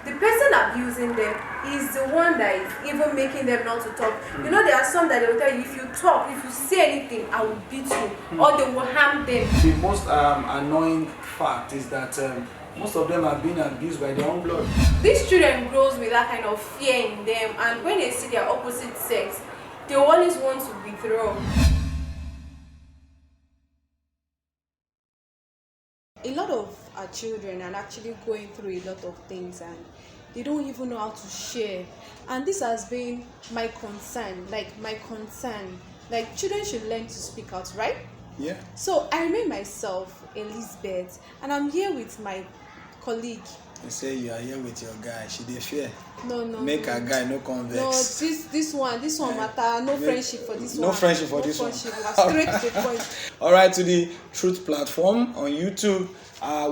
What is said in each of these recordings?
The person abusing them is the one that is even making them not to talk. You know, there are some that they will tell you, if you talk, if you say anything, I will beat you, or they will harm them. The most annoying fact is that most of them are being abused by their own blood. These children grows with that kind of fear in them, and when they see their opposite sex, they always want to withdraw. A lot of our children are actually going through a lot of things, and they don't even know how to share. And this has been my concern. Like, children should learn to speak out, right? Yeah. So I remain myself, Elizabeth, and I'm here with my colleague. You say you are here with your guy. She dey fear. No. Make a guy no convex. No, this one matter. No friendship for this one. No friendship for this one. Straight to the point. All right, to the Truth platform on YouTube.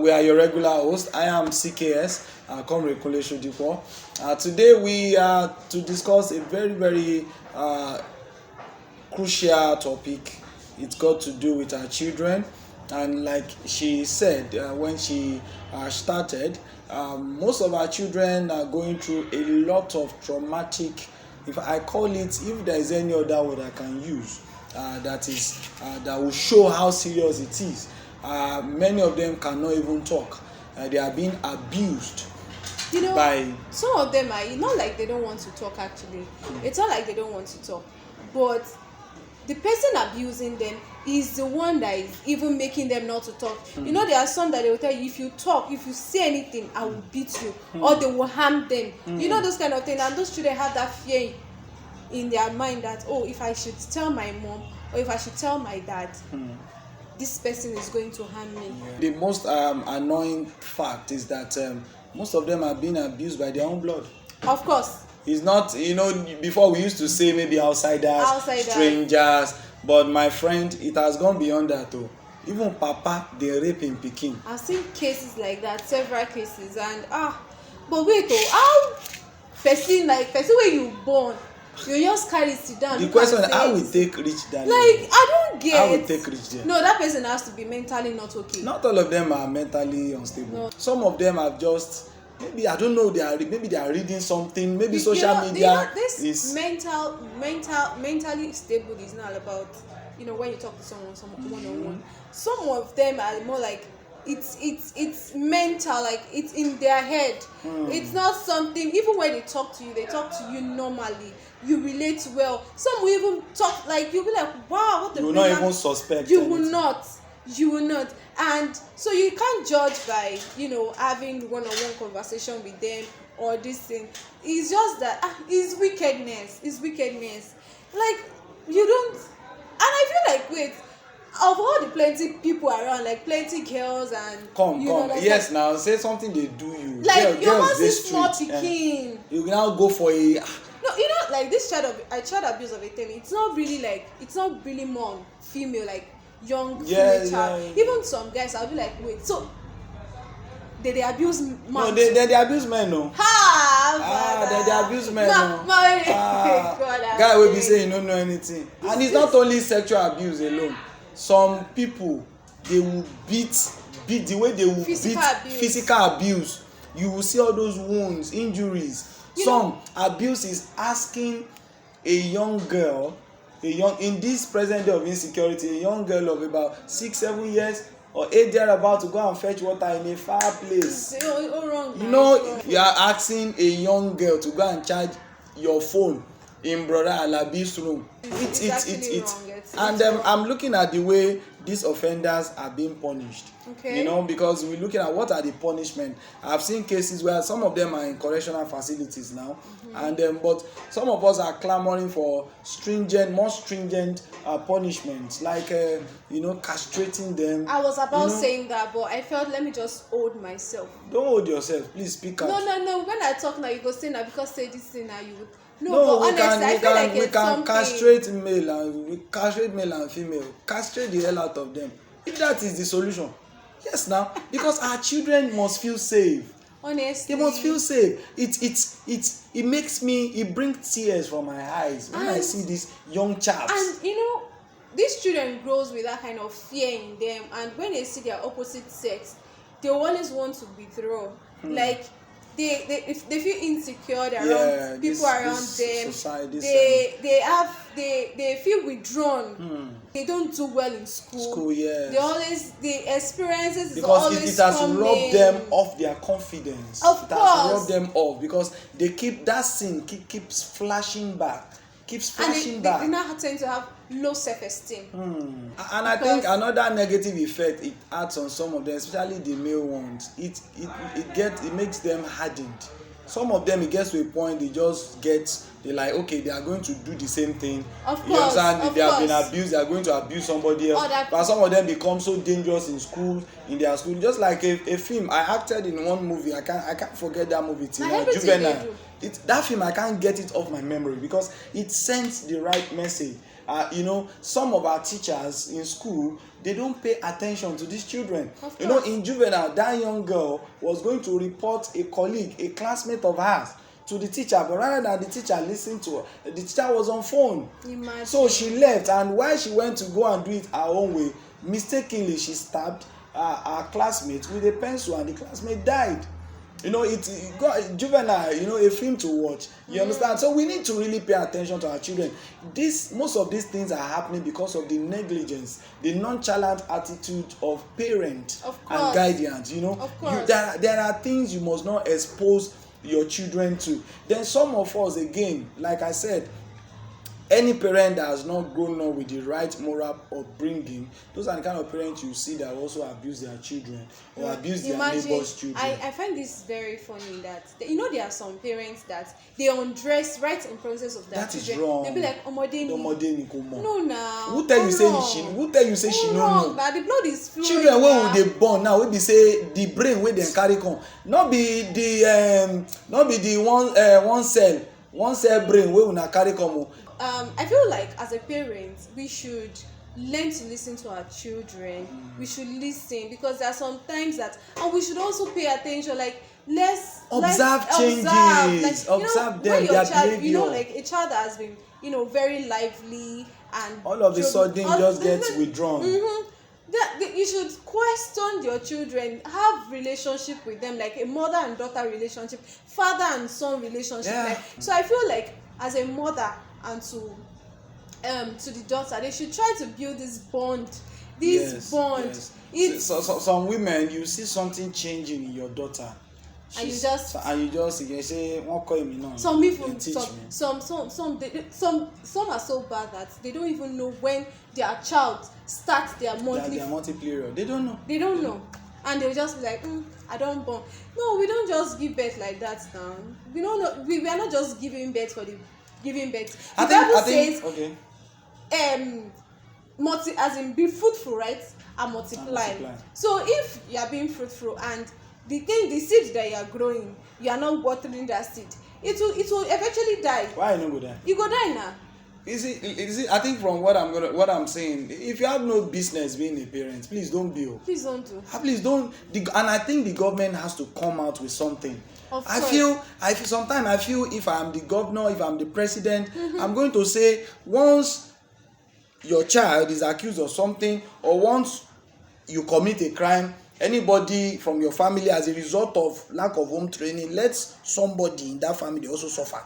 We are your regular host. I am CKS. Comrade Kunle Shodipo. Today we are to discuss a very, very crucial topic. It's got to do with our children, and like she said when she started, most of our children are going through a lot of traumatic, if I call it, if there is any other word I can use, that will show how serious it is. Many of them cannot even talk. They are being abused. You know, by some of them are not like they don't want to talk. Actually, it's not like they don't want to talk, but the person abusing them is the one that is even making them not to talk. You know, there are some that they will tell you, if you talk, if you say anything, I will beat you, or they will harm them. You know, those kind of things. And those children have that fear in their mind that, oh, if I should tell my mom, or if I should tell my dad, this person is going to harm me. The most annoying fact is that most of them are being abused by their own blood. Of course. It's not, before we used to say maybe outsiders, strangers, but my friend, it has gone beyond that too. Even papa, they rape in Peking. I've seen cases like that, several cases, and but wait, how person where you born, you just carry it down. The question, how we take reach that? Like, I don't get. How we take reach there? No, that person has to be mentally not okay. Not all of them are mentally unstable. No. Some of them are just, maybe, I don't know, maybe they are reading something, maybe social media. This mentally stable is not about, when you talk to someone one-on-one. Some of them are more like, it's mental, like it's in their head. It's not something, even when they talk to you normally, you relate well. Some will even talk like, you'll be like, wow, what the. You will not even suspect. You will not. And so you can't judge by having one-on-one conversation with them or this thing. It's just that it's wickedness. Like, you don't. And I feel like, wait, of all the plenty people around, like plenty girls and come yes, now say something they do you, like you're not this small pikin, you now go for a like this child abuse of a thing. It's not really more on female, like young female child. Even some guys, I'll be like, wait, so they abuse men? No, they abuse men, no. They abuse men, no. Guy will be saying you don't know anything, and it's not only sexual abuse alone. Some people, they will beat the way they will physical abuse. You will see all those wounds, injuries. Some abuse is asking a young girl, in this present day of insecurity, a young girl of about 6-7 years or 8 about to go and fetch water in a far place. You are asking a young girl to go and charge your phone in Brother Alabi's room. And I'm looking at the way these offenders are being punished. Okay. Because we're looking at what are the punishment. I've seen cases where some of them are in correctional facilities now, and but some of us are clamoring for more stringent punishments, like castrating them. I was about saying that, but I felt, let me just hold myself. Don't hold yourself, please speak out. No. When I talk now, you go say now, because say this thing now, you would. No, but honestly, we can castrate male and female. Castrate the hell out of them. If that is the solution, yes, now, because our children must feel safe. Honestly, they must feel safe. It brings tears from my eyes when I see these young chaps. And these children grows with that kind of fear in them, and when they see their opposite sex, they always want to withdraw. Like, they feel insecure around people around them. Society, they feel withdrawn. They don't do well in school. Yes. The experiences because is always it has coming. robbed them of their confidence. Of course. Has robbed them off because they keep that sin keeps flashing back. They now tend to have low self-esteem. And I think another negative effect it adds on some of them, especially the male ones. It makes them hardened. Some of them, it gets to a point they're like, okay, they are going to do the same thing. Of course, you understand? If they have been abused, they are going to abuse somebody else. But some of them become so dangerous in their school. Just like a film, I acted in one movie. I can't forget that movie till Juvenile. That film, I can't get it off my memory because it sends the right message. Some of our teachers in school, they don't pay attention to these children. In Juvenile, that young girl was going to report a colleague, a classmate of hers, to the teacher, but rather than the teacher listen to her, the teacher was on phone. Imagine. So she left, and while she went to go and do it her own way, mistakenly she stabbed her classmate with a pencil, and the classmate died. It got Juvenile, a film to watch. You understand? So we need to really pay attention to our children. Most of these things are happening because of the negligence, the nonchalant attitude of parents and guardians. Of course. There are things you must not expose your children to. Then some of us, again, like I said, any parent that has not grown up with the right moral upbringing, those are the kind of parents you see that also abuse their children or abuse their neighbors' children. I find this very funny that there are some parents that they undress right in process of their children. That is wrong. They'll be like, "Omode ni." No, now. Who tell you say she no know? Now the blood is flowing. Children wey we dey born now, we be say the brain wey dem carry come, not be the one cell brain wey una carry come. I feel like as a parent, we should learn to listen to our children. We should listen because there are some times and we should also pay attention. Like observe changes, observe them, their behavior. Like a child that has been, very lively and all of a sudden just gets withdrawn. You should question your children, have relationship with them, like a mother and daughter relationship, father and son relationship. Yeah. So I feel like as a mother and to the daughter, they should try to build this bond. Yes. So some women, you see something changing in your daughter, and you just say, "What call me now?" Some people, some are so bad that they don't even know when their child starts their monthly period. They don't know. And they'll just be like, I don't born. No, we don't just give birth like that now. We don't know. We are not just giving birth for the giving birth. The Bible says, as in be fruitful, right? And multiply. So if you are being fruitful and the seed that you are growing, you are not watering that seed, it will eventually die. Why you no go die? You go die now. Is it? I think from what I'm saying, if you have no business being a parent, please don't be. Please don't do. Please don't. And I think the government has to come out with something. Of course. Sometimes I feel if I'm the governor, if I'm the president, I'm going to say, once your child is accused of something, or once you commit a crime, anybody from your family, as a result of lack of home training, let somebody in that family also suffer.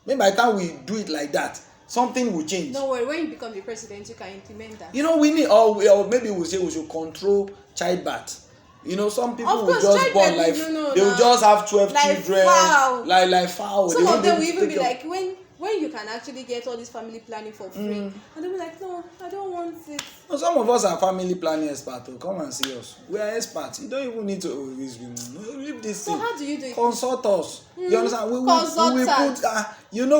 Maybe by the time we do it like that, something will change. Don't worry, when you become the president, you can implement that. We need, or maybe we'll say we should control childbirth. Some people will just born like they will just have 12 children, like foul. Some of them will even be like, when you can actually get all this family planning for free, and they'll be like, no, I don't want it. No, some of us are family planning experts. Come and see us. We are experts. You don't even need to leave this thing. So how do you do it? Consult us. You understand? We Consult put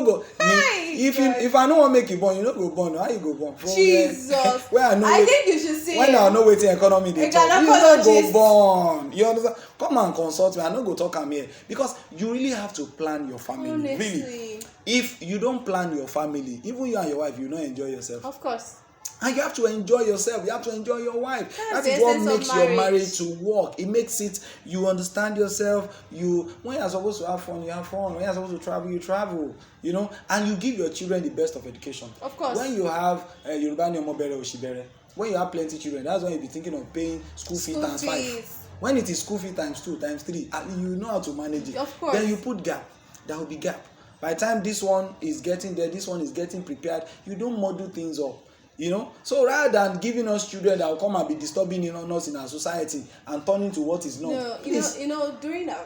go. Hey, if I don't want to make you born, you don't go born. How you go born? Jesus. I think you should say. When I know waiting economy they talk, you don't go born. You understand? Come and consult me. I don't go talk am here because you really have to plan your family. Honestly. Really. If you don't plan your family, even you and your wife, you don't enjoy yourself. Of course. And you have to enjoy yourself. You have to enjoy your wife. That is what makes your marriage to work. It makes it, you understand yourself. When you're supposed to have fun, you have fun. When you're supposed to travel, you travel. And you give your children the best of education. Of course. When you have Yoruba Nyomo Bere Oshibere, when you have plenty of children, that's when you'll be thinking of paying school fees times 5. when it is school fee times 2 times 3, you know how to manage it. Of course. Then you put gap. There will be gap. By the time this one is getting there, this one is getting prepared, you don't muddle things up. You know, so rather than giving us children that will come and be disturbing us in our society and turning to what is not. No, during our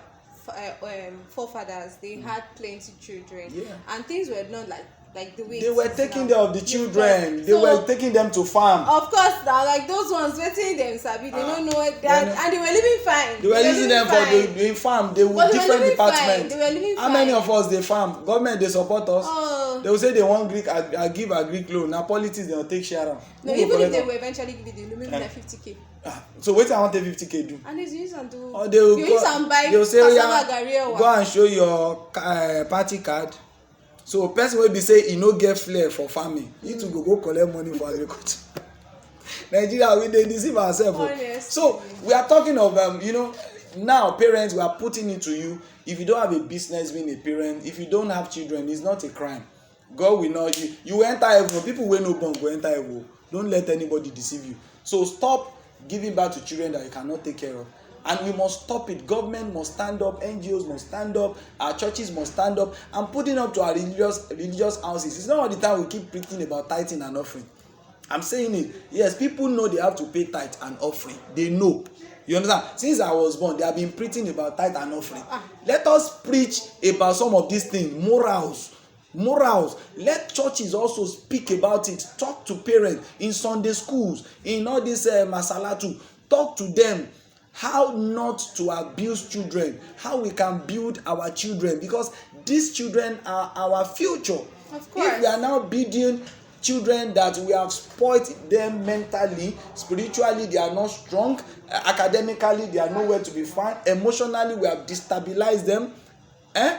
forefathers, they had plenty children, and things were not like the way they were taking care of the children. They were taking them to farm. Of course, now like those ones waiting them sabi, they don't know it, and they were living fine. They were using them for the farm. They were different departments. They were living How many of us they farm? Government they support us. They will say they want Greek. I give a Greek loan. Now politics they will take share. No, even if they will eventually give it, they will like 50K. So wait, I want a 50K do. And they use and do. Or they will use and buy. They will say, go and show your party card. So person will be say he no get flair for farming. You to go collect money for agriculture. Nigeria, we dey deceive ourselves. So we are talking of now parents, we are putting it to you. If you don't have a business being a parent, if you don't have children, it's not a crime. God will not you enter heaven. People wey no born go enter heaven. Don't let anybody deceive you. So stop giving birth to children that you cannot take care of. And we must stop it. Government must stand up, NGOs must stand up, our churches must stand up, and putting up to our religious houses. It's not all the time we keep preaching about tithing and offering. I'm saying it. Yes, people know they have to pay tithe and offering. They know. You understand? Since I was born, they have been preaching about tithe and offering. Let us preach about some of these things. Morals. Let churches also speak about it. Talk to parents in Sunday schools, in all this masalatu. Talk to them. How not to abuse children, how we can build our children, because these children are our future. Of course. If we are now building children that we have spoiled them mentally, spiritually they are not strong, academically they are nowhere to be found, emotionally we have destabilized them, And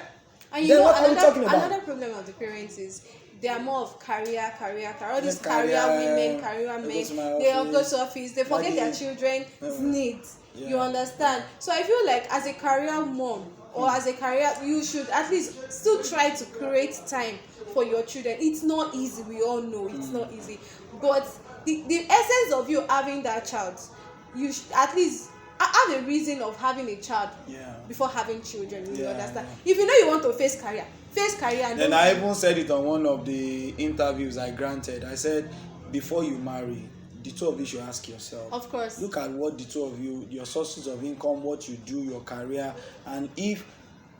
then what are we talking about? Another problem of the parents is they are more of career. All these career women, career men, they all go to office, they forget their children's needs. You understand? So I feel like as a career mom or as a career, you should at least still try to create time for your children. It's not easy, we all know it's not easy, but the essence of you having that child, you should at least have a reason of having a child before having children. You understand? If you know you want to face career. And then I even said it on one of the interviews I granted. I said, before you marry, the two of you should ask yourself. Of course. Look at what the two of you, your sources of income, what you do, your career, and if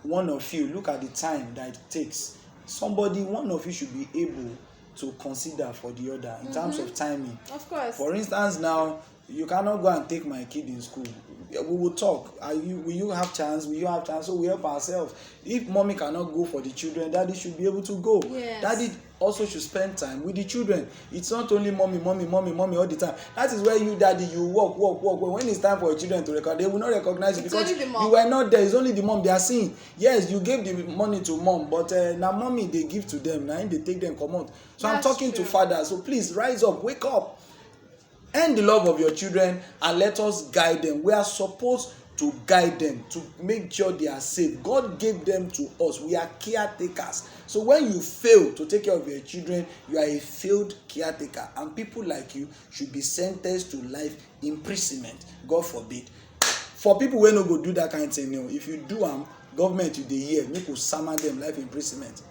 one of you, look at the time that it takes. One of you should be able to consider for the other in terms of timing. Of course. For instance, now, you cannot go and take my kid in school. We will talk. Will you have chance? Will you have chance? So we help ourselves. If mommy cannot go for the children, daddy should be able to go. Yes. Daddy also should spend time with the children. It's not only mommy all the time. That is where you, daddy, you work. When it's time for your children to record, they will not recognize you because you were not there. It's only the mom they are seeing. Yes, you gave the money to mom, but now mommy they give to them. Now they take them come out. So I'm talking to fathers. So please rise up, wake up. Earn the love of your children and let us guide them. We are supposed to guide them, to make sure they are safe. God gave them to us. We are caretakers. So when you fail to take care of your children, you are a failed caretaker. And people like you should be sentenced to life imprisonment. God forbid. For people who no go do that kind of thing, if you do government you dey hear, make you summon them life imprisonment.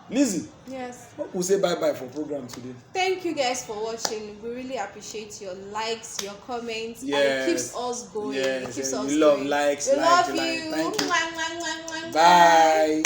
Lizzie, yes, what will say bye for program today? Thank you guys for watching. We really appreciate your likes, your comments, and it keeps us going. We love likes. We love you. Thank you. Bye.